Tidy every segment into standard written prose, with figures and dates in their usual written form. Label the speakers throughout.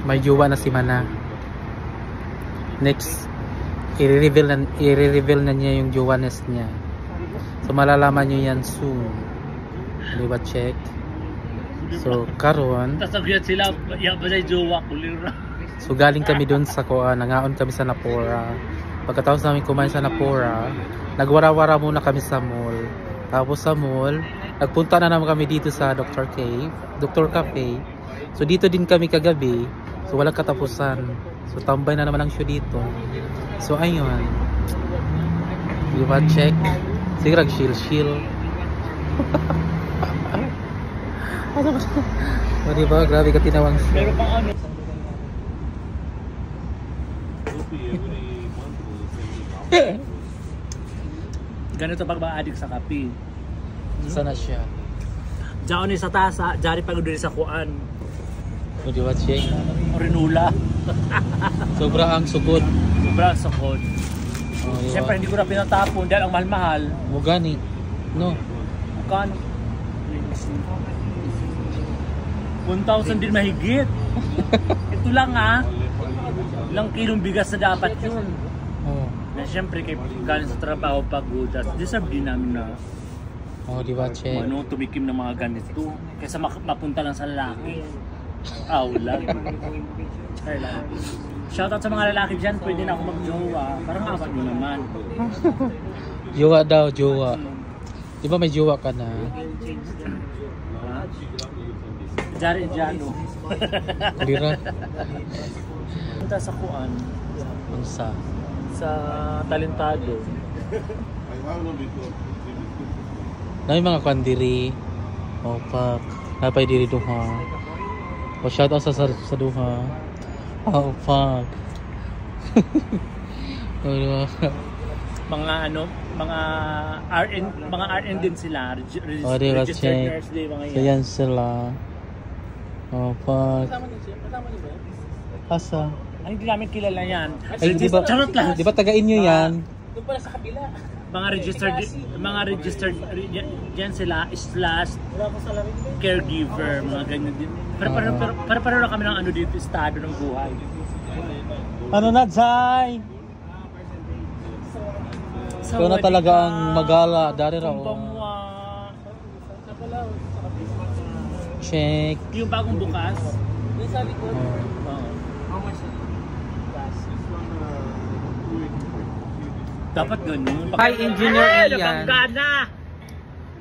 Speaker 1: May jowa na si Mana. Next, i-reveal na niya yung jowa-ness niya. So malalaman nyo yan soon. Diba, check? So karon,
Speaker 2: Tasabihan sila, ya ba na jowa kulira.
Speaker 1: so galing kami dun sa nangaon kami sa Napora. Pagkatapos namin kumain sa Napora, nagwara-wara muna kami sa mall. Tapos sa mall, nagpunta na naman kami dito sa Dr. Cafe. So dito din kami kagabi. So walang katapusan. So tambay na naman ang show dito. So ayun. Diba, check? Sige, chill. O diba, grabe ka tinawang show.
Speaker 2: Pero pang ano? Ganito pag mga adik sa kape.
Speaker 1: Sana siya.
Speaker 2: Diyan ni sa tasa, diyan pag doon sa kuan.
Speaker 1: O diba, check?
Speaker 2: Orinula.
Speaker 1: Sobra ang sugod.
Speaker 2: Sobrang sakot.
Speaker 1: O diba?
Speaker 2: Siyempre hindi ko na pinatapon dahil ang mahal-mahal.
Speaker 1: Mugani. No.
Speaker 2: Kano? 1,000 din mahigit. Ito lang ilang kilong bigas na dapat yun.
Speaker 1: Oh.
Speaker 2: Na siyempre kay galing sa trabaho pagod, deserve din namin na
Speaker 1: Oh, diba, check?
Speaker 2: tumikim ng mga ganito kaysa mapunta lang sa lalaki. Wala. Shoutout sa mga lalaki dyan, pwede na ako mag-jowa. Parang apat mo naman.
Speaker 1: Jowa daw, jowa. Diba may jowa ka na?
Speaker 2: Jari Jano.
Speaker 1: Kulira.
Speaker 2: Punta sa kuan.
Speaker 1: Ang sa
Speaker 2: Talentado.
Speaker 1: Na may mga kwandiri. Oh, pak. Napay diri duha. O shoutout sa duha. Oh, fuck. Oh, diba?
Speaker 2: Mga RN din sila.
Speaker 1: Oh, diba,
Speaker 2: Registered
Speaker 1: check.
Speaker 2: nurse din mga
Speaker 1: So, yan sila. Oh, fuck. Asa?
Speaker 2: Ay, hindi namin kilala yan.
Speaker 1: Ay,
Speaker 2: Charot lang.
Speaker 1: Di ba tagain nyo yan?
Speaker 2: Doon pala sa kabila. Mga registered yan sila slash caregiver, mga ganyan din. Pero lang kami ng ano dito, estado ng buhay.
Speaker 1: Ano na, Zay? Ikaw na talaga ang magala. Dari raw. Check.
Speaker 2: Yung bagong bukas. Dapat ganun.
Speaker 1: Hi, Engineer Ian.
Speaker 2: Nagkagana!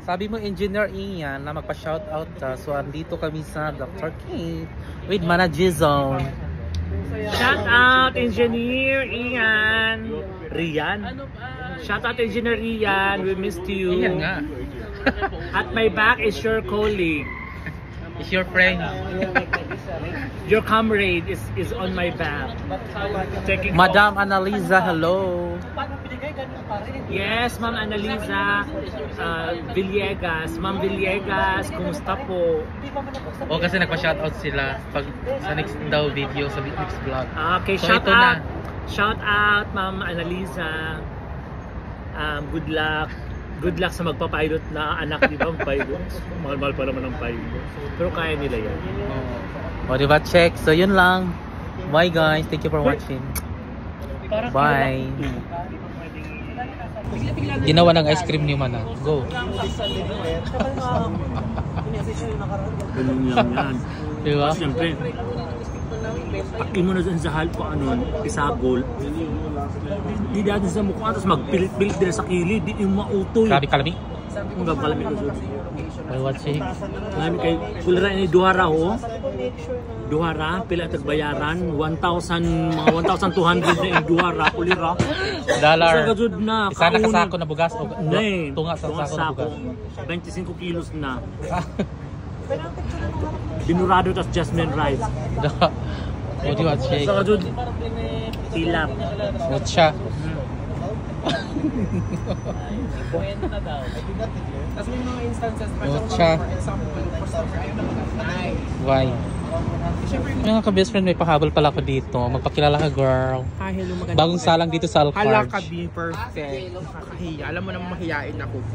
Speaker 1: Sabi mo, Engineer Ian, na magpa-shoutout ka. So, andito kami sa Dr. Kate with Manager Zone.
Speaker 2: Shout out, Engineer Ian. Rian? Shout out, Engineer Ian. We missed you.
Speaker 1: Iyan nga.
Speaker 2: At my back is your colleague.
Speaker 1: Is your friend.
Speaker 2: Your comrade is on my back. Taking
Speaker 1: Madam Annalisa, hello.
Speaker 2: Yes, Ma'am Annalisa Villegas. Ma'am Villegas, kumusta po?
Speaker 1: O kasi nagpa-shoutout sila pag sa next daw video, sa next vlog.
Speaker 2: Okay,
Speaker 1: So,
Speaker 2: shout
Speaker 1: ito
Speaker 2: out.
Speaker 1: na.
Speaker 2: Shout out, Ma'am Annalisa. Good luck. Good luck sa magpa-pilot na anak, di ba? Pilot. Mahal-mahal pa naman ang pilot. Pero kaya nila yan.
Speaker 1: O diba, check. So yun lang. Bye guys. Thank you for watching. Bye. Ginawa ng ice cream ni Mana. Go.
Speaker 2: Ganun lang yan.
Speaker 1: Diba?
Speaker 2: Siyempre, paki mo na dyan sa halpo isagol. Di dati sa mukha, tapos magpilit-pilit din sa kilid, di yung mautoy.
Speaker 1: Grabe kalami.
Speaker 2: Ang gabalami ko dyan.
Speaker 1: Bye watching.
Speaker 2: Marami kay kulira ni Duhara Duhara, pila tagbayaran, 1,000, mga 1,200 na yung Duhara, kulira.
Speaker 1: Dollar.
Speaker 2: Isa ka na,
Speaker 1: Isa na kasako na bugas o
Speaker 2: Nay,
Speaker 1: tunga sa sako na bugas.
Speaker 2: 25 kilos na. Binurado tas jasmine rice.
Speaker 1: O diba, check.
Speaker 2: Isa ka dyan, tilap.
Speaker 1: Mucha.
Speaker 3: Tapos may mga instances,
Speaker 1: Mucha. Why? Mga ka-best friend, may pahabol pala ako dito. Magpakilala ka, girl.
Speaker 3: Hi, hello, maganda.
Speaker 1: Bagong salang dito sa
Speaker 3: Hala
Speaker 1: Alparge.
Speaker 3: ka, B. Perfect. Nakakahiya. Alam mo naman mahiyain ako, B.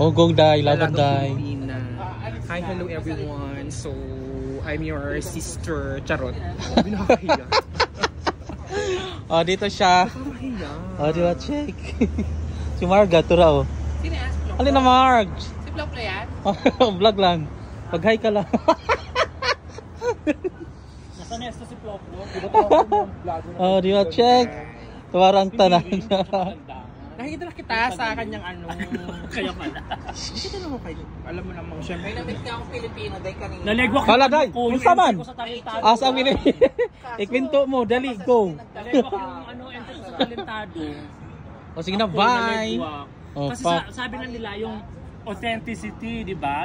Speaker 1: Oh, go, die. Laban, die.
Speaker 3: Hi, hello, everyone. So, I'm your sister. Charot. Sabi nakakahiya.
Speaker 1: Oh, dito siya.
Speaker 3: Nakakahiya.
Speaker 1: Oh, di ba, check. Si Marga, tura, oh.
Speaker 4: Sino yan?
Speaker 1: Alin na, Marg?
Speaker 4: Si Ploplo yan?
Speaker 1: Vlog lang. Pag-hi ka lang.
Speaker 2: Nasa nesto si Ploplo.
Speaker 1: Oh, di ba, check. Tuwarang tanan.
Speaker 3: Nakikita na kita sa kanyang ano.
Speaker 2: Kaya pala.
Speaker 3: Nakikita naman kayo. Alam mo namang syempre.
Speaker 4: May namit ka akong Pilipino, day kanina.
Speaker 2: Nalegwa
Speaker 1: Wala, day. Unsa man?
Speaker 2: ko sa talentado.
Speaker 1: Asa ang pinili? Ikwento mo, dali, go.
Speaker 2: Nalegwa ko yung ano, entry ko sa talentado.
Speaker 1: O sige na,
Speaker 2: Ako,
Speaker 1: bye.
Speaker 2: nalegwa.
Speaker 1: Oh,
Speaker 2: Kasi
Speaker 1: pa.
Speaker 2: sabi nga nila yung authenticity, di ba?